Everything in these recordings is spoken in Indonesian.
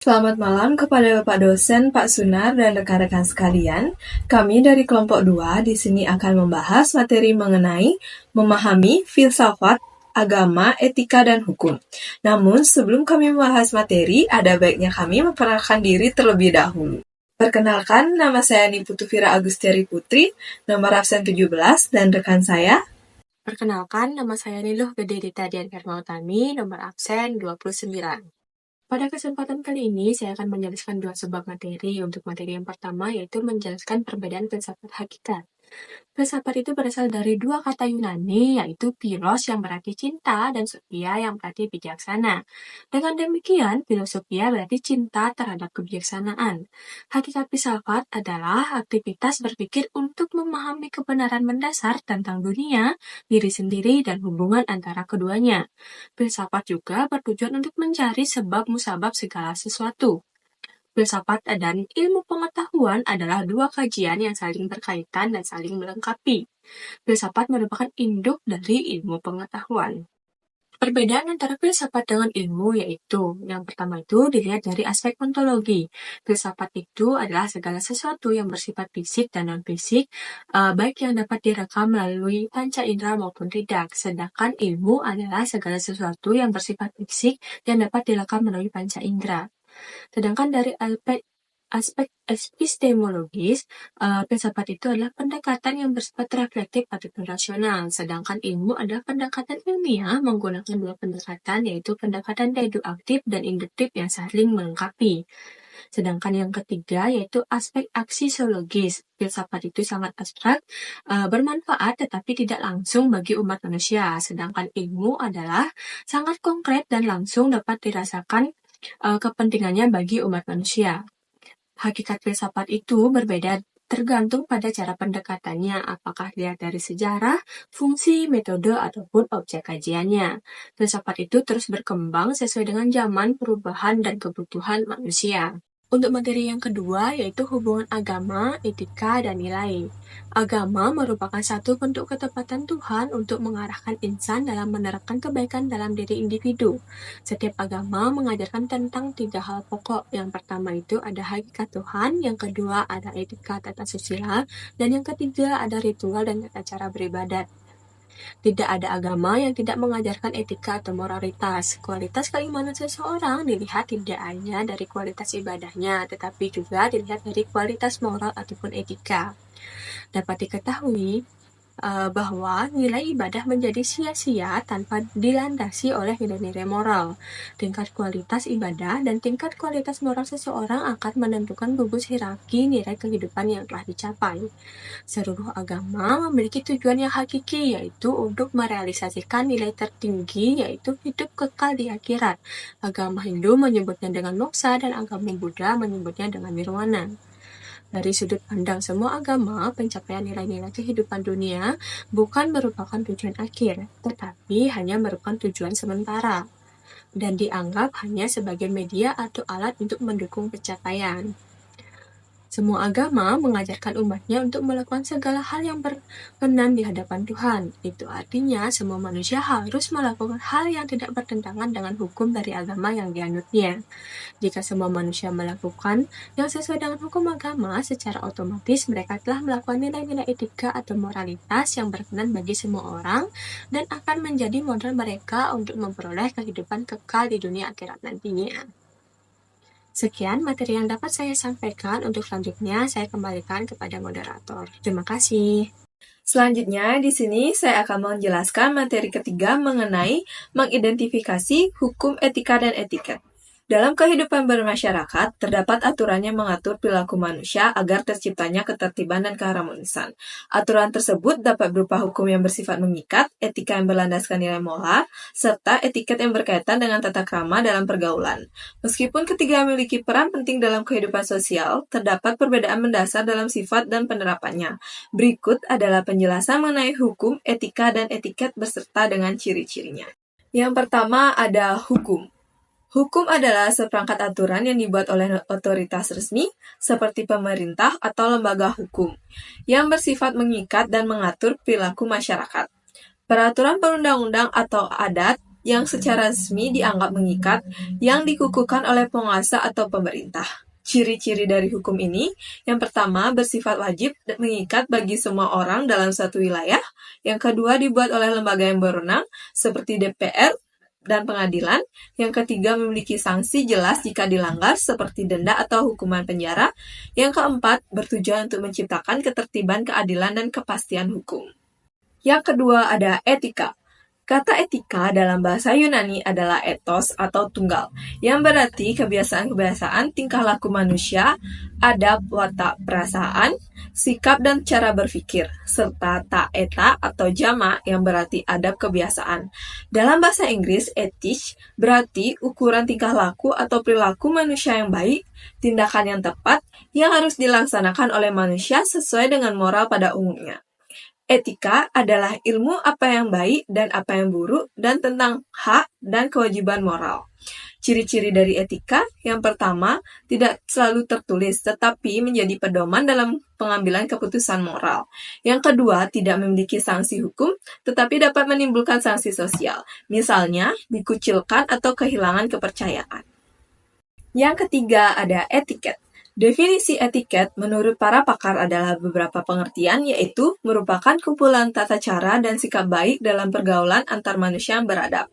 Selamat malam kepada Bapak dosen, Pak Sunar, dan rekan-rekan sekalian. Kami dari kelompok 2 di sini akan membahas materi mengenai memahami filsafat, agama, etika, dan hukum. Namun, sebelum kami membahas materi, ada baiknya kami memperkenalkan diri terlebih dahulu. Perkenalkan, nama saya Niputu Fira Agustiari Putri, nomor absen 17, dan rekan saya. Perkenalkan, nama saya Niluh Gede Dita Dian Karmautami, nomor absen 29. Pada kesempatan kali ini, saya akan menjelaskan dua sebab materi. Untuk materi yang pertama, yaitu menjelaskan perbedaan filsafat hakikat. Filsafat itu berasal dari dua kata Yunani, yaitu philos yang berarti cinta dan sophia yang berarti bijaksana. Dengan demikian, filosofia berarti cinta terhadap kebijaksanaan. Hakikat filsafat adalah aktivitas berpikir untuk memahami kebenaran mendasar tentang dunia, diri sendiri, dan hubungan antara keduanya. Filsafat juga bertujuan untuk mencari sebab musabab segala sesuatu. Filsafat dan ilmu pengetahuan adalah dua kajian yang saling berkaitan dan saling melengkapi. Filsafat merupakan induk dari ilmu pengetahuan. Perbedaan antara filsafat dengan ilmu yaitu, yang pertama itu dilihat dari aspek ontologi. Filsafat itu adalah segala sesuatu yang bersifat fisik dan non-fisik, baik yang dapat direkam melalui panca indera maupun tidak. Sedangkan ilmu adalah segala sesuatu yang bersifat fisik yang dapat direkam melalui panca indera. Sedangkan dari aspek epistemologis, filsafat itu adalah pendekatan yang bersifat reflektif ataupun rasional, sedangkan ilmu adalah pendekatan ilmiah menggunakan dua pendekatan, yaitu pendekatan deduktif dan induktif yang saling melengkapi. Sedangkan yang ketiga yaitu aspek aksiologis. Filsafat itu sangat abstrak, bermanfaat tetapi tidak langsung bagi umat manusia, sedangkan ilmu adalah sangat konkret dan langsung dapat dirasakan kepentingannya bagi umat manusia. Hakikat filsafat itu berbeda tergantung pada cara pendekatannya, apakah dilihat dari sejarah, fungsi, metode, ataupun objek kajiannya. Filsafat itu terus berkembang sesuai dengan zaman, perubahan, dan kebutuhan manusia. Untuk materi yang kedua, yaitu hubungan agama, etika, dan nilai. Agama merupakan satu bentuk ketepatan Tuhan untuk mengarahkan insan dalam menerapkan kebaikan dalam diri individu. Setiap agama mengajarkan tentang tiga hal pokok. Yang pertama itu ada hakikat Tuhan, yang kedua ada etika tata susila, dan yang ketiga ada ritual dan tata cara beribadat. Tidak ada agama yang tidak mengajarkan etika atau moralitas. Kualitas keimanan seseorang dilihat tidak hanya dari kualitas ibadahnya, tetapi juga dilihat dari kualitas moral ataupun etika. Dapat diketahui bahwa nilai ibadah menjadi sia-sia tanpa dilandasi oleh nilai-nilai moral. Tingkat kualitas ibadah dan tingkat kualitas moral seseorang akan menentukan gugus hierarki nilai kehidupan yang telah dicapai. Seluruh agama memiliki tujuan yang hakiki, yaitu untuk merealisasikan nilai tertinggi, yaitu hidup kekal di akhirat. Agama Hindu menyebutnya dengan moksa dan agama Buddha menyebutnya dengan nirwana. Dari sudut pandang semua agama, pencapaian nilai-nilai kehidupan dunia bukan merupakan tujuan akhir, tetapi hanya merupakan tujuan sementara, dan dianggap hanya sebagai media atau alat untuk mendukung pencapaian. Semua agama mengajarkan umatnya untuk melakukan segala hal yang berkenan di hadapan Tuhan. Itu artinya semua manusia harus melakukan hal yang tidak bertentangan dengan hukum dari agama yang dianutnya. Jika semua manusia melakukan yang sesuai dengan hukum agama, secara otomatis mereka telah melakukan nilai-nilai etika atau moralitas yang berkenan bagi semua orang dan akan menjadi modal mereka untuk memperoleh kehidupan kekal di dunia akhirat nantinya. Sekian materi yang dapat saya sampaikan. Untuk selanjutnya, saya kembalikan kepada moderator. Terima kasih. Selanjutnya, di sini saya akan menjelaskan materi ketiga mengenai mengidentifikasi hukum etika dan etiket. Dalam kehidupan bermasyarakat, terdapat aturan yang mengatur perilaku manusia agar terciptanya ketertiban dan keharmonisan. Aturan tersebut dapat berupa hukum yang bersifat mengikat, etika yang berlandaskan nilai moral, serta etiket yang berkaitan dengan tata krama dalam pergaulan. Meskipun ketiga memiliki peran penting dalam kehidupan sosial, terdapat perbedaan mendasar dalam sifat dan penerapannya. Berikut adalah penjelasan mengenai hukum, etika, dan etiket beserta dengan ciri-cirinya. Yang pertama ada hukum. Hukum adalah seperangkat aturan yang dibuat oleh otoritas resmi, seperti pemerintah atau lembaga hukum, yang bersifat mengikat dan mengatur perilaku masyarakat. Peraturan perundang-undang atau adat yang secara resmi dianggap mengikat yang dikukuhkan oleh penguasa atau pemerintah. Ciri-ciri dari hukum ini, yang pertama bersifat wajib dan mengikat bagi semua orang dalam satu wilayah, yang kedua dibuat oleh lembaga yang berwenang seperti DPR dan pengadilan, yang ketiga memiliki sanksi jelas jika dilanggar seperti denda atau hukuman penjara, yang keempat bertujuan untuk menciptakan ketertiban, keadilan, dan kepastian hukum. Yang kedua ada etika. Kata etika dalam bahasa Yunani adalah ethos atau tunggal, yang berarti kebiasaan-kebiasaan tingkah laku manusia, adab, watak, perasaan, sikap, dan cara berpikir, serta taeta atau jama yang berarti adab kebiasaan. Dalam bahasa Inggris, ethics berarti ukuran tingkah laku atau perilaku manusia yang baik, tindakan yang tepat, yang harus dilaksanakan oleh manusia sesuai dengan moral pada umumnya. Etika adalah ilmu apa yang baik dan apa yang buruk dan tentang hak dan kewajiban moral. Ciri-ciri dari etika, yang pertama, tidak selalu tertulis tetapi menjadi pedoman dalam pengambilan keputusan moral. Yang kedua, tidak memiliki sanksi hukum tetapi dapat menimbulkan sanksi sosial, misalnya dikucilkan atau kehilangan kepercayaan. Yang ketiga ada etiket. Definisi etiket menurut para pakar adalah beberapa pengertian, yaitu merupakan kumpulan tata cara dan sikap baik dalam pergaulan antar manusia yang beradab.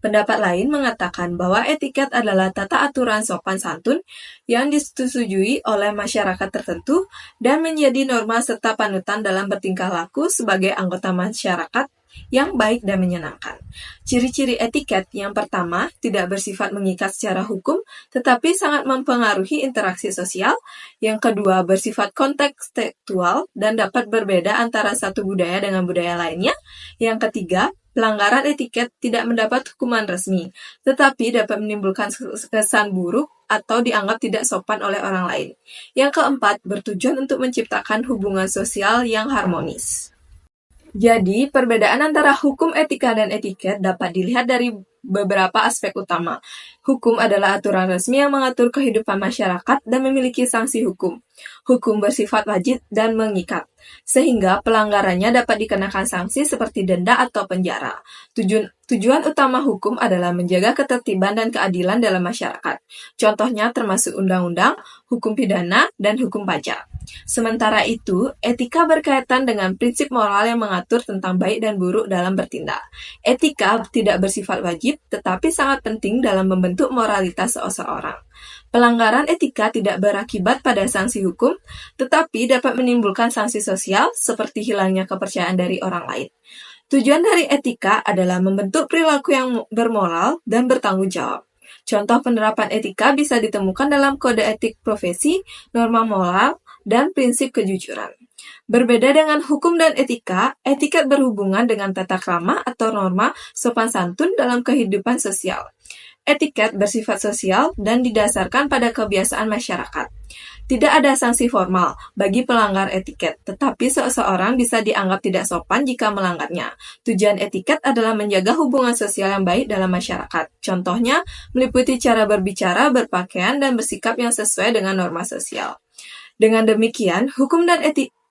Pendapat lain mengatakan bahwa etiket adalah tata aturan sopan santun yang disetujui oleh masyarakat tertentu dan menjadi norma serta panutan dalam bertingkah laku sebagai anggota masyarakat yang baik dan menyenangkan. Ciri-ciri etiket yang pertama, tidak bersifat mengikat secara hukum, tetapi sangat mempengaruhi interaksi sosial. Yang kedua, bersifat kontekstual dan dapat berbeda antara satu budaya dengan budaya lainnya. Yang ketiga, pelanggaran etiket tidak mendapat hukuman resmi, tetapi dapat menimbulkan kesan buruk atau dianggap tidak sopan oleh orang lain. Yang keempat, bertujuan untuk menciptakan hubungan sosial yang harmonis. Jadi, perbedaan antara hukum, etika, dan etiket dapat dilihat dari beberapa aspek utama. Hukum adalah aturan resmi yang mengatur kehidupan masyarakat dan memiliki sanksi hukum. Hukum bersifat wajib dan mengikat, sehingga pelanggarannya dapat dikenakan sanksi seperti denda atau penjara. Tujuan utama hukum adalah menjaga ketertiban dan keadilan dalam masyarakat. Contohnya termasuk undang-undang, hukum pidana, dan hukum pajak. Sementara itu, etika berkaitan dengan prinsip moral yang mengatur tentang baik dan buruk dalam bertindak. Etika tidak bersifat wajib, tetapi sangat penting dalam membentuk moralitas seseorang. Pelanggaran etika tidak berakibat pada sanksi hukum, tetapi dapat menimbulkan sanksi sosial seperti hilangnya kepercayaan dari orang lain. Tujuan dari etika adalah membentuk perilaku yang bermoral dan bertanggung jawab. Contoh penerapan etika bisa ditemukan dalam kode etik profesi, norma moral, dan prinsip kejujuran. Berbeda dengan hukum dan etika, etiket berhubungan dengan tata krama atau norma sopan santun dalam kehidupan sosial. Etiket bersifat sosial dan didasarkan pada kebiasaan masyarakat. Tidak ada sanksi formal bagi pelanggar etiket, tetapi seseorang bisa dianggap tidak sopan jika melanggarnya. Tujuan etiket adalah menjaga hubungan sosial yang baik dalam masyarakat. Contohnya, meliputi cara berbicara, berpakaian, dan bersikap yang sesuai dengan norma sosial. Dengan demikian, hukum dan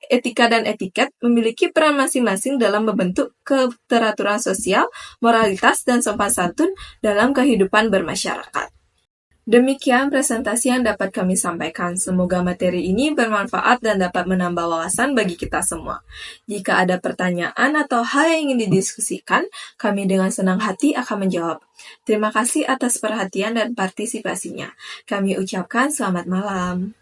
etika dan etiket memiliki peran masing-masing dalam membentuk keteraturan sosial, moralitas, dan sopan santun dalam kehidupan bermasyarakat. Demikian presentasi yang dapat kami sampaikan. Semoga materi ini bermanfaat dan dapat menambah wawasan bagi kita semua. Jika ada pertanyaan atau hal yang ingin didiskusikan, kami dengan senang hati akan menjawab. Terima kasih atas perhatian dan partisipasinya. Kami ucapkan selamat malam.